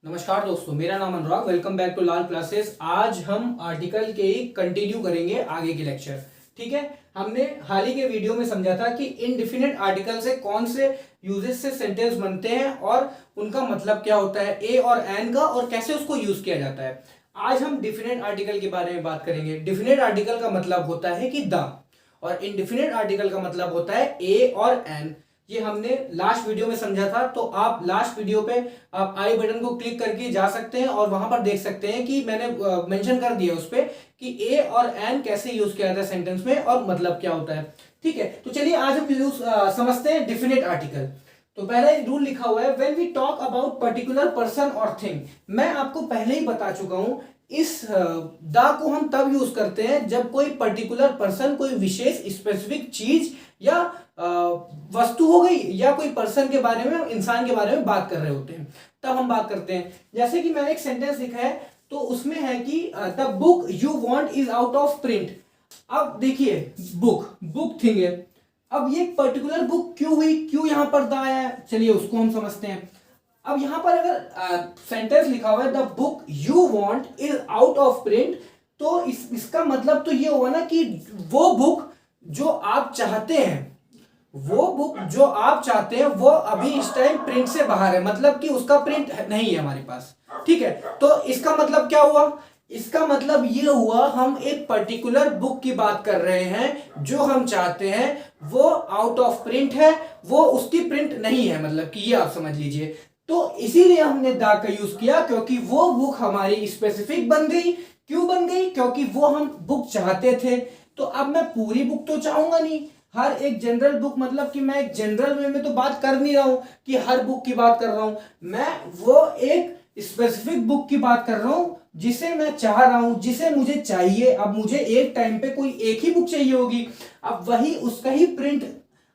नमस्कार दोस्तों, मेरा नाम Anurag. Welcome back to Lal classes. आज हम आर्टिकल के ही कंटिन्यू करेंगे आगे के लेक्चर। ठीक है, हमने हाल ही के वीडियो में समझा था कि इनडिफिनिट आर्टिकल से कौन से यूजेस से सेंटेंस बनते हैं और उनका मतलब क्या होता है ए और एन का, और कैसे उसको यूज किया जाता है। आज हम डिफिनिट आर्टिकल के बारे में बात करेंगे। डिफिनिट आर्टिकल का मतलब होता है कि द, और इनडिफिनिट आर्टिकल का मतलब होता है ए और एन। ये हमने लास्ट वीडियो में समझा था, तो आप लास्ट वीडियो पे आप आई बटन को क्लिक करके जा सकते हैं और वहां पर देख सकते हैं कि मैंने मेंशन कर दिया उस पे कि ए और एन कैसे यूज किया जाता है सेंटेंस में और मतलब क्या होता है। ठीक है, तो चलिए आज हम यूज समझते हैं डिफिनिट आर्टिकल। तो पहला रूल लिखा हुआ है, when we talk about particular person और थिंग। मैं आपको पहले ही बता चुका हूं, इस द को हम तब यूज करते हैं जब कोई पर्टिकुलर पर्सन, कोई विशेष स्पेसिफिक चीज या वस्तु हो गई या कोई पर्सन के बारे में, इंसान के बारे में बात कर रहे होते हैं, तब हम बात करते हैं। जैसे कि मैंने एक सेंटेंस लिखा है, तो उसमें है कि the book you want is out of print. अब देखिए, बुक थिंग है। अब ये पर्टिकुलर बुक क्यों हुई, क्यों यहां पर द आया है, चलिए उसको हम समझते हैं। अब यहां पर अगर सेंटेंस लिखा हुआ है the book you want is out of print, तो इसका मतलब तो ये हुआ ना कि वो बुक जो आप चाहते हैं, वो बुक जो आप चाहते हैं वो अभी इस टाइम प्रिंट से बाहर है, मतलब कि उसका प्रिंट नहीं है हमारे पास। ठीक है, तो इसका मतलब क्या हुआ, इसका मतलब ये हुआ हम एक पर्टिकुलर बुक की बात कर रहे हैं जो हम चाहते हैं वो आउट ऑफ प्रिंट है, वो उसकी प्रिंट नहीं है, मतलब कि ये आप समझ लीजिए। तो इसीलिए हमने दा का यूज किया, क्योंकि वो बुक हमारी स्पेसिफिक बन गई। क्यों बन गई, क्योंकि वो हम बुक चाहते थे। तो अब मैं पूरी बुक तो चाहूंगा नहीं, हर एक जनरल बुक, मतलब कि मैं एक जनरल वे में तो बात कर नहीं रहा हूं कि हर बुक की बात कर रहा हूं, मैं वो एक स्पेसिफिक बुक की बात कर रहा हूं जिसे मैं चाह रहा हूं, जिसे मुझे चाहिए। अब मुझे एक टाइम पे कोई एक ही बुक चाहिए होगी, अब वही उसका ही प्रिंट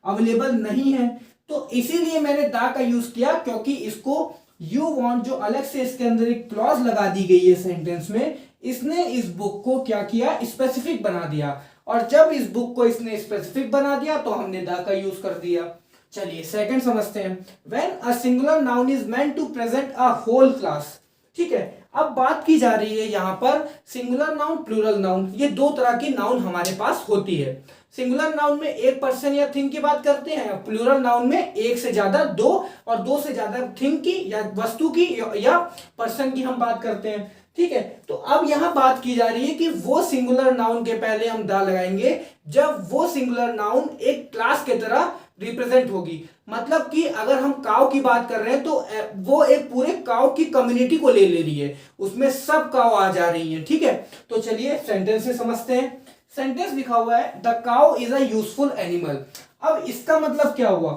अवेलेबल नहीं है, तो इसीलिए मैंने दा का यूज किया। क्योंकि इसको यू वांट जो अलग से इसके अंदर एक क्लॉज लगा दी गई है सेंटेंस में, इसने इस बुक को क्या किया, स्पेसिफिक बना दिया। और जब इस बुक को इसने स्पेसिफिक बना दिया तो हमने द का यूज कर दिया। चलिए सेकंड समझते हैं, when a singular noun is meant to present a whole class. ठीक है, अब बात की जा रही है यहां पर सिंगुलर नाउन, प्लूरल नाउन। ये दो तरह की नाउन हमारे पास होती है। सिंगुलर नाउन में एक पर्सन या थिंग की बात करते हैं, प्लूरल नाउन में एक से ज्यादा, दो और दो से ज्यादा थिंग की या वस्तु की या पर्सन की हम बात करते हैं। ठीक है, तो अब यहां बात की जा रही है कि वो सिंगुलर नाउन के पहले हम दा लगाएंगे जब वो सिंगुलर नाउन एक क्लास के तरह रिप्रेजेंट होगी। मतलब कि अगर हम काव की बात कर रहे हैं तो वो एक पूरे काव की कम्युनिटी को ले रही है, उसमें सब काव आ जा रही है। ठीक है, तो चलिए सेंटेंस से समझते हैं। सेंटेंस लिखा हुआ है, द काव इज अ यूजफुल एनिमल। अब इसका मतलब क्या हुआ,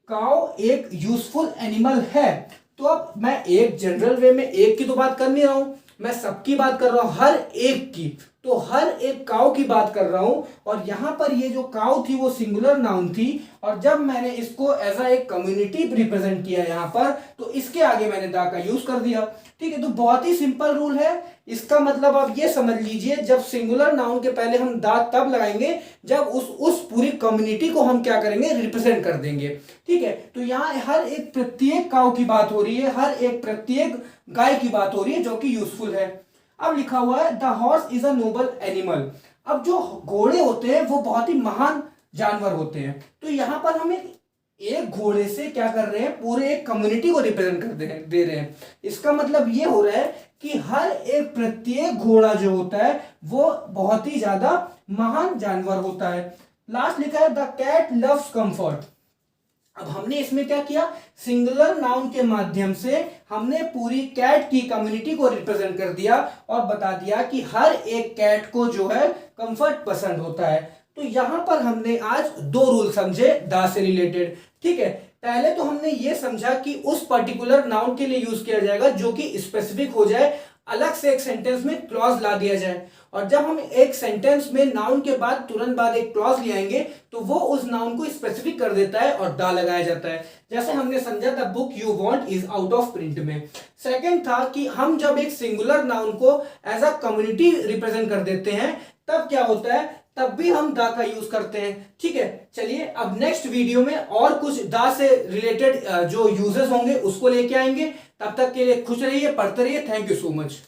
काव एक यूजफुल एनिमल है। तो अब मैं एक जनरल वे में एक की तो बात कर नहीं रहा हूं, मैं सबकी बात कर रहा हूं, हर एक की। तो हर एक काव की बात कर रहा हूं, और यहां पर ये जो काव थी वो सिंगुलर नाउन थी, और जब मैंने इसको एज अ एक कम्युनिटी रिप्रेजेंट किया यहां पर, तो इसके आगे मैंने दा का यूज कर दिया। ठीक है, तो बहुत ही सिंपल रूल है। इसका मतलब आप ये समझ लीजिए, जब सिंगुलर नाउन के पहले हम दा तब लगाएंगे जब उस पूरी कम्युनिटी को हम क्या करेंगे, रिप्रेजेंट कर देंगे। ठीक है, तो यहाँ हर एक प्रत्येक काव की बात हो रही है, हर एक प्रत्येक गाय की बात हो रही है जो कि यूजफुल है। अब लिखा हुआ है, the horse is a Nobel animal. अब जो घोड़े होते हैं वो बहुत ही महान जानवर होते हैं। तो यहां पर हम एक घोड़े से क्या कर रहे हैं, पूरे एक कम्युनिटी को रिप्रेजेंट कर दे रहे हैं। इसका मतलब ये हो रहा है कि हर एक प्रत्येक घोड़ा जो होता है वो बहुत ही ज्यादा महान जानवर होता है। लास्ट लिखा है, द कैट लव्स कंफर्ट। अब हमने इसमें क्या किया, सिंगुलर नाउन के माध्यम से हमने पूरी कैट की कम्युनिटी को रिप्रेजेंट कर दिया और बता दिया कि हर एक कैट को जो है कंफर्ट पसंद होता है। तो यहां पर हमने आज दो रूल समझे दा से रिलेटेड। ठीक है, पहले तो हमने ये समझा कि उस पर्टिकुलर नाउन के लिए यूज किया जाएगा जो कि स्पेसिफिक हो जाए, अलग से एक सेंटेंस में क्लॉज ला दिया जाए। और जब हम एक सेंटेंस में नाउन के बाद तुरंत बाद एक क्लॉज ले आएंगे तो वो उस नाउन को स्पेसिफिक कर देता है और दा लगाया जाता है। जैसे हमने समझा था book you want is out of print में। सेकंड था कि हम जब एक सिंगुलर नाउन को एज अ कम्युनिटी रिप्रेजेंट कर देते हैं तब क्या होता है, तब भी हम दा का यूज करते हैं। ठीक है, चलिए अब नेक्स्ट वीडियो में और कुछ दा से रिलेटेड जो यूजेस होंगे उसको लेके आएंगे। तब तक के लिए खुश रहिए, पढ़ते रहिए। Thank you so much.